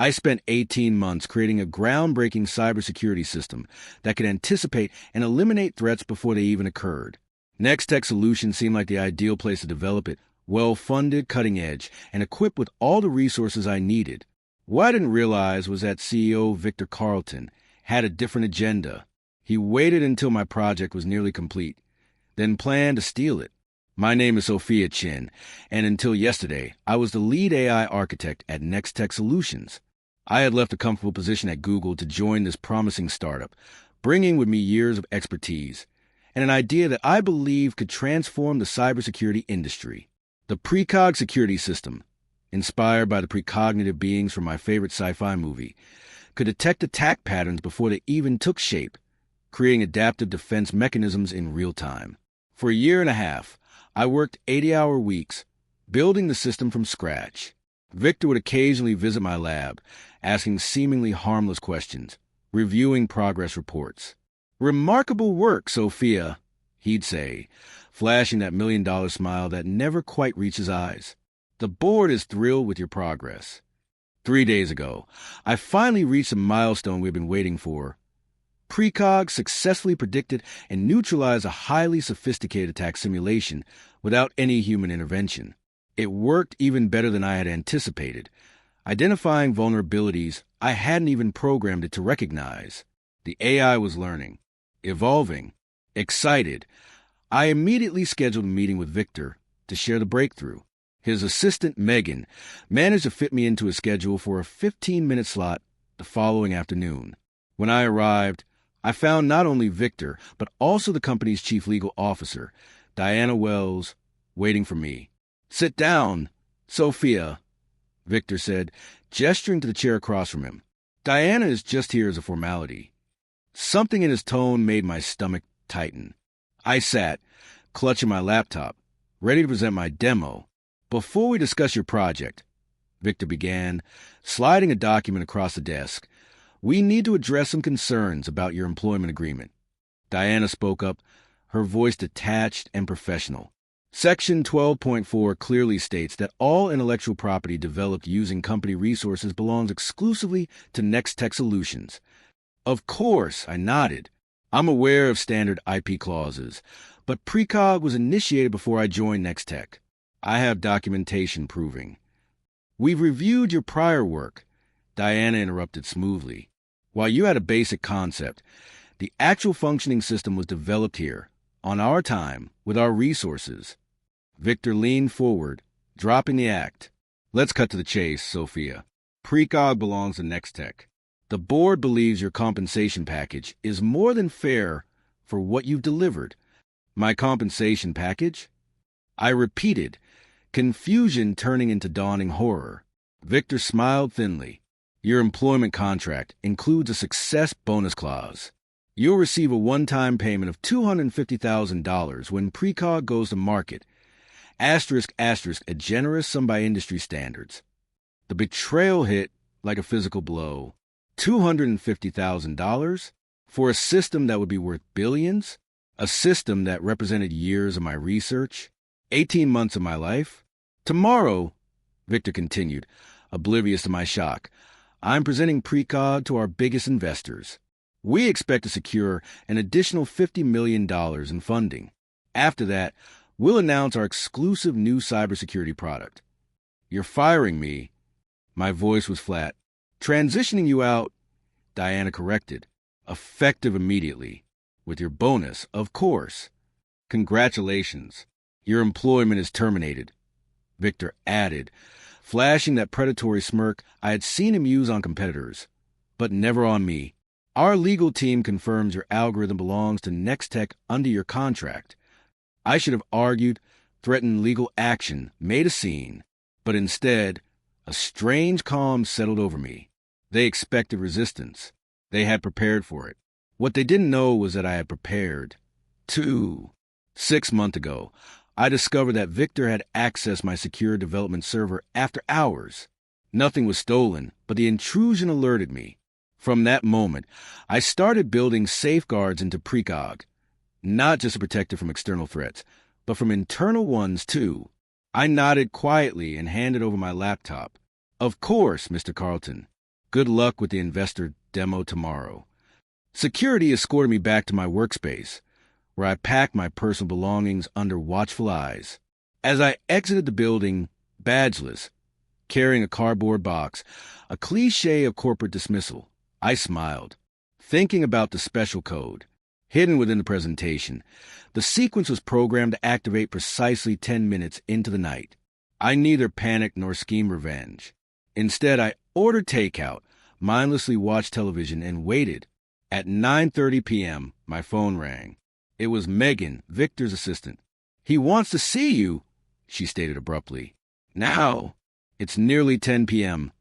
I spent 18 months creating a groundbreaking cybersecurity system that could anticipate and eliminate threats before they even occurred. Nextech Solutions seemed like the ideal place to develop it, well-funded, cutting-edge, and equipped with all the resources I needed. What I didn't realize was that CEO Victor Carlton had a different agenda. He waited until my project was nearly complete, then planned to steal it. My name is Sophia Chin, and until yesterday, I was the lead AI architect at Nextech Solutions. I had left a comfortable position at Google to join this promising startup, bringing with me years of expertise and an idea that I believed could transform the cybersecurity industry. The Precog security system, inspired by the precognitive beings from my favorite sci-fi movie, could detect attack patterns before they even took shape, creating adaptive defense mechanisms in real time. For a year and a half, I worked 80-hour weeks, building the system from scratch. Victor would occasionally visit my lab, asking seemingly harmless questions, reviewing progress reports. "Remarkable work, Sophia," he'd say, flashing that million-dollar smile that never quite reached his eyes. "The board is thrilled with your progress." 3 days ago, I finally reached a milestone we've been waiting for. Precog successfully predicted and neutralized a highly sophisticated attack simulation without any human intervention. It worked even better than I had anticipated, identifying vulnerabilities I hadn't even programmed it to recognize. The AI was learning, evolving, excited. I immediately scheduled a meeting with Victor to share the breakthrough. His assistant, Megan, managed to fit me into a schedule for a 15-minute slot the following afternoon. When I arrived, I found not only Victor, but also the company's chief legal officer, Diana Wells, waiting for me. "Sit down, Sophia," Victor said, gesturing to the chair across from him. "Diana is just here as a formality." Something in his tone made my stomach tighten. I sat, clutching my laptop, ready to present my demo. "Before we discuss your project," Victor began, sliding a document across the desk, "we need to address some concerns about your employment agreement." Diana spoke up, her voice detached and professional. "Section 12.4 clearly states that all intellectual property developed using company resources belongs exclusively to Nextech Solutions." "Of course," I nodded. "I'm aware of standard IP clauses, but Precog was initiated before I joined Nextech. I have documentation proving." "We've reviewed your prior work," Diana interrupted smoothly. "While you had a basic concept, the actual functioning system was developed here, on our time, with our resources." Victor leaned forward, dropping the act. "Let's cut to the chase, Sophia. Precog belongs to Nextech. The board believes your compensation package is more than fair for what you've delivered." "My compensation package?" I repeated, confusion turning into dawning horror. Victor smiled thinly. "Your employment contract includes a success bonus clause. You'll receive a one-time payment of $250,000 when Precog goes to market. Asterisk, asterisk, a generous sum by industry standards." The betrayal hit like a physical blow. $250,000? For a system that would be worth billions? A system that represented years of my research? 18 months of my life? "Tomorrow," Victor continued, oblivious to my shock, "I'm presenting Precog to our biggest investors. We expect to secure an additional $50 million in funding. After that, we'll announce our exclusive new cybersecurity product. You're firing me." My voice was flat. "Transitioning you out," Diana corrected. "Effective immediately. With your bonus, of course." "Congratulations. Your employment is terminated," Victor added, flashing that predatory smirk I had seen him use on competitors, but never on me. "Our legal team confirms your algorithm belongs to Nextech under your contract." I should have argued, threatened legal action, made a scene, but instead, a strange calm settled over me. They expected resistance. They had prepared for it. What they didn't know was that I had prepared. 6 months ago, I discovered that Victor had accessed my secure development server after hours. Nothing was stolen, but the intrusion alerted me. From that moment, I started building safeguards into Precog, not just to protect it from external threats, but from internal ones too. I nodded quietly and handed over my laptop. "Of course, Mr. Carlton." Good luck with the investor demo tomorrow. Security escorted me back to my workspace, where I packed my personal belongings under watchful eyes. As I exited the building, badgeless, carrying a cardboard box, a cliché of corporate dismissal, I smiled, thinking about the special code. Hidden within the presentation, the sequence was programmed to activate precisely 10 minutes into the night. I neither panicked nor schemed revenge. Instead, I ordered takeout, mindlessly watched television, and waited. At 9:30 p.m., my phone rang. It was Megan, Victor's assistant. "He wants to see you," she stated abruptly. "Now." "It's nearly 10 p.m.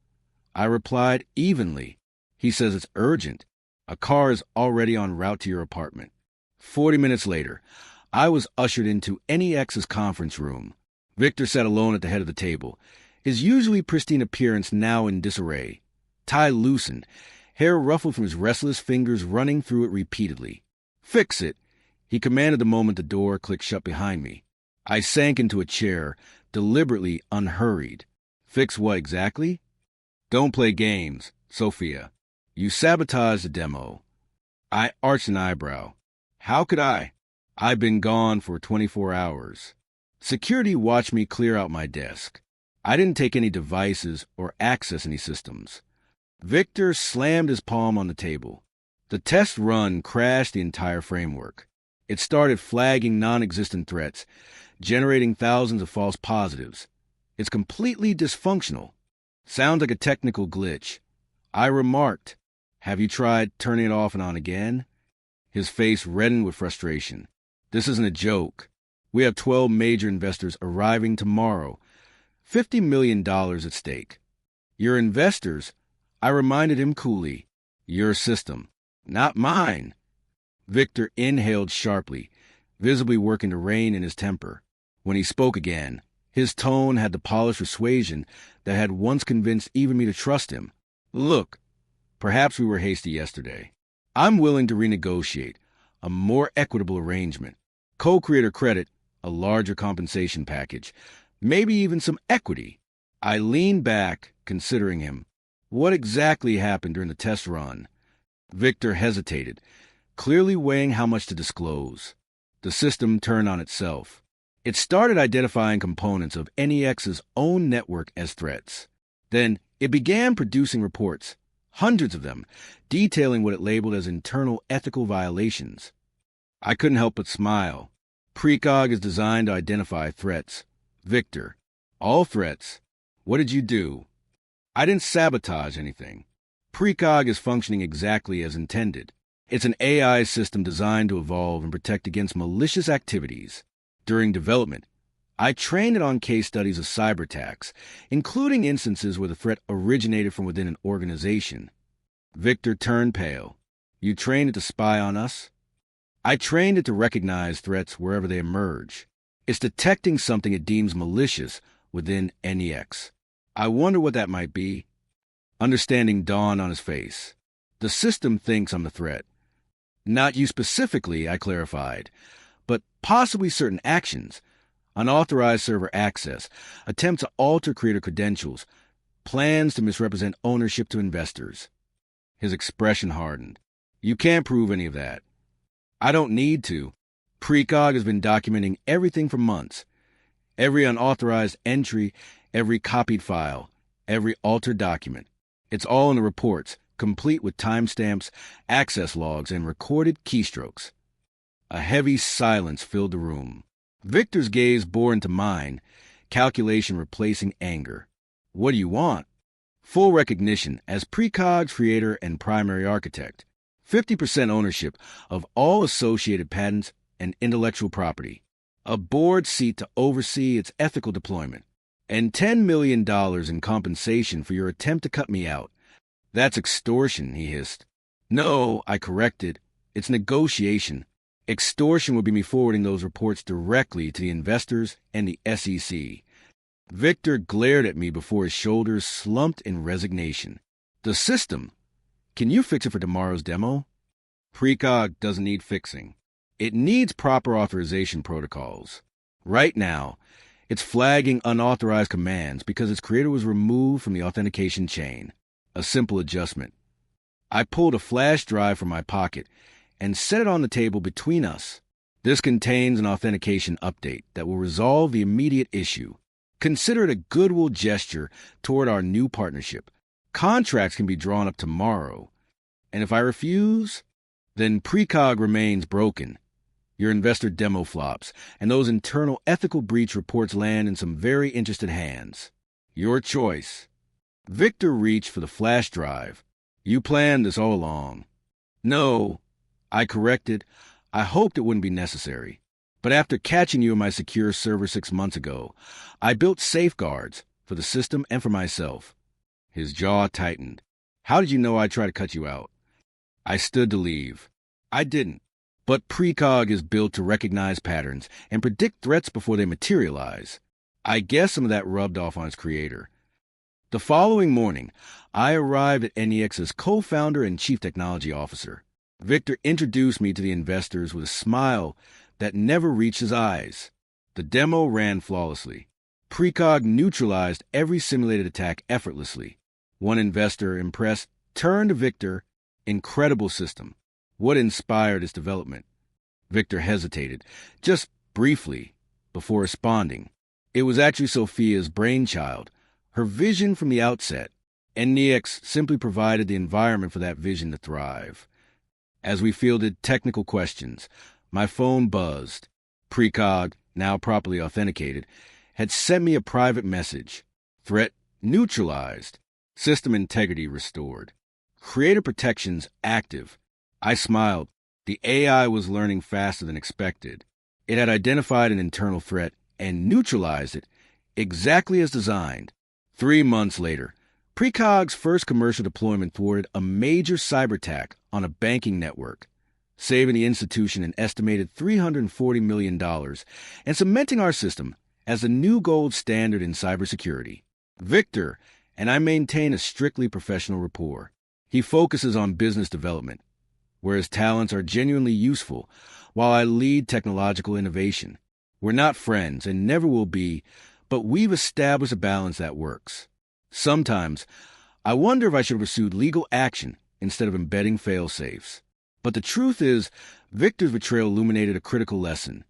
I replied evenly. "He says it's urgent. A car is already en route to your apartment." 40 minutes later, I was ushered into NEX's conference room. Victor sat alone at the head of the table, his usually pristine appearance now in disarray. Tie loosened, hair ruffled from his restless fingers running through it repeatedly. "Fix it," he commanded the moment the door clicked shut behind me. I sank into a chair, deliberately unhurried. "Fix what exactly?" "Don't play games, Sophia. You sabotaged the demo." I arched an eyebrow. "How could I? I've been gone for 24 hours. Security watched me clear out my desk. I didn't take any devices or access any systems. Victor slammed his palm on the table. The test run crashed the entire framework. It started flagging non-existent threats, generating thousands of false positives. It's completely dysfunctional. Sounds like a technical glitch. I remarked, "Have you tried turning it off and on again?" His face reddened with frustration. "This isn't a joke. We have 12 major investors arriving tomorrow. $50 million at stake. Your investors," I reminded him coolly. "Your system, not mine." Victor inhaled sharply, visibly working to rein in his temper. When he spoke again, his tone had the polished persuasion that had once convinced even me to trust him. "Look, perhaps we were hasty yesterday. I'm willing to renegotiate a more equitable arrangement. Co-creator credit, a larger compensation package, maybe even some equity." I leaned back, considering him. What exactly happened during the test run? Victor hesitated, clearly weighing how much to disclose. The system turned on itself. It started identifying components of NEX's own network as threats. Then it began producing reports, hundreds of them, detailing what it labeled as internal ethical violations. I couldn't help but smile. Precog is designed to identify threats. Victor, all threats. What did you do? I didn't sabotage anything. Precog is functioning exactly as intended. It's an AI system designed to evolve and protect against malicious activities. During development, I trained it on case studies of cyber attacks, including instances where the threat originated from within an organization. Victor turned pale. You trained it to spy on us? I trained it to recognize threats wherever they emerge. It's detecting something it deems malicious within NEX. I wonder what that might be. Understanding dawned on his face. The system thinks I'm the threat. Not you specifically, I clarified, but possibly certain actions. Unauthorized server access, attempts to alter creator credentials, plans to misrepresent ownership to investors. His expression hardened. You can't prove any of that. I don't need to. Precog has been documenting everything for months. Every unauthorized entry, every copied file, every altered document. It's all in the reports, complete with timestamps, access logs, and recorded keystrokes. A heavy silence filled the room. Victor's gaze bore into mine, calculation replacing anger. What do you want? Full recognition as Precog's creator and primary architect. 50% ownership of all associated patents and intellectual property. A board seat to oversee its ethical deployment. And $10 million in compensation for your attempt to cut me out. That's extortion, he hissed. No, I corrected. It's negotiation. Extortion would be me forwarding those reports directly to the investors and the SEC. Victor glared at me before his shoulders slumped in resignation. The system. Can you fix it for tomorrow's demo? Precog doesn't need fixing. It needs proper authorization protocols. Right now, it's flagging unauthorized commands because its creator was removed from the authentication chain. A simple adjustment. I pulled a flash drive from my pocket and set it on the table between us. This contains an authentication update that will resolve the immediate issue. Consider it a goodwill gesture toward our new partnership. Contracts can be drawn up tomorrow. And if I refuse, then Precog remains broken. Your investor demo flops, and those internal ethical breach reports land in some very interested hands. Your choice. Victor reached for the flash drive. You planned this all along. No, I corrected. I hoped it wouldn't be necessary. But after catching you in my secure server 6 months ago, I built safeguards for the system and for myself. His jaw tightened. How did you know I'd try to cut you out? I stood to leave. I didn't. But Precog is built to recognize patterns and predict threats before they materialize. I guess some of that rubbed off on its creator. The following morning, I arrived at NEX as co-founder and chief technology officer. Victor introduced me to the investors with a smile that never reached his eyes. The demo ran flawlessly. Precog neutralized every simulated attack effortlessly. One investor, impressed, turned to Victor. Incredible system. What inspired its development? Victor hesitated, just briefly, before responding. It was actually Sophia's brainchild, her vision from the outset. NEX simply provided the environment for that vision to thrive. As we fielded technical questions, my phone buzzed. Precog, now properly authenticated, had sent me a private message. Threat neutralized. System integrity restored. Creator protections active. I smiled. The AI was learning faster than expected. It had identified an internal threat and neutralized it exactly as designed. 3 months later, Precog's first commercial deployment thwarted a major cyber attack on a banking network, saving the institution an estimated $340 million and cementing our system as the new gold standard in cybersecurity. Victor and I maintain a strictly professional rapport. He focuses on business development, where his talents are genuinely useful, while I lead technological innovation. We're not friends and never will be, but we've established a balance that works. Sometimes, I wonder if I should have pursued legal action instead of embedding fail-safes. But the truth is, Victor's betrayal illuminated a critical lesson.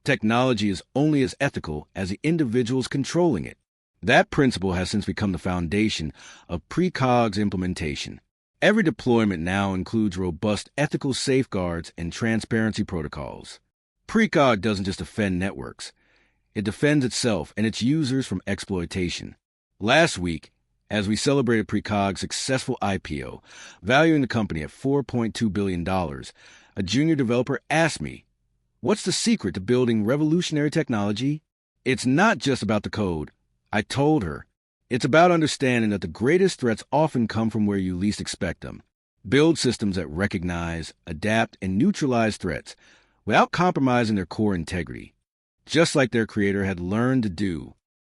Technology is only as ethical as the individuals controlling it. That principle has since become the foundation of Precog's implementation. Every deployment now includes robust ethical safeguards and transparency protocols. Precog doesn't just defend networks. It defends itself and its users from exploitation. Last week, as we celebrated Precog's successful IPO, valuing the company at $4.2 billion, a junior developer asked me, "What's the secret to building revolutionary technology?" It's not just about the code. I told her. It's about understanding that the greatest threats often come from where you least expect them. Build systems that recognize, adapt, and neutralize threats without compromising their core integrity, just like their creator had learned to do.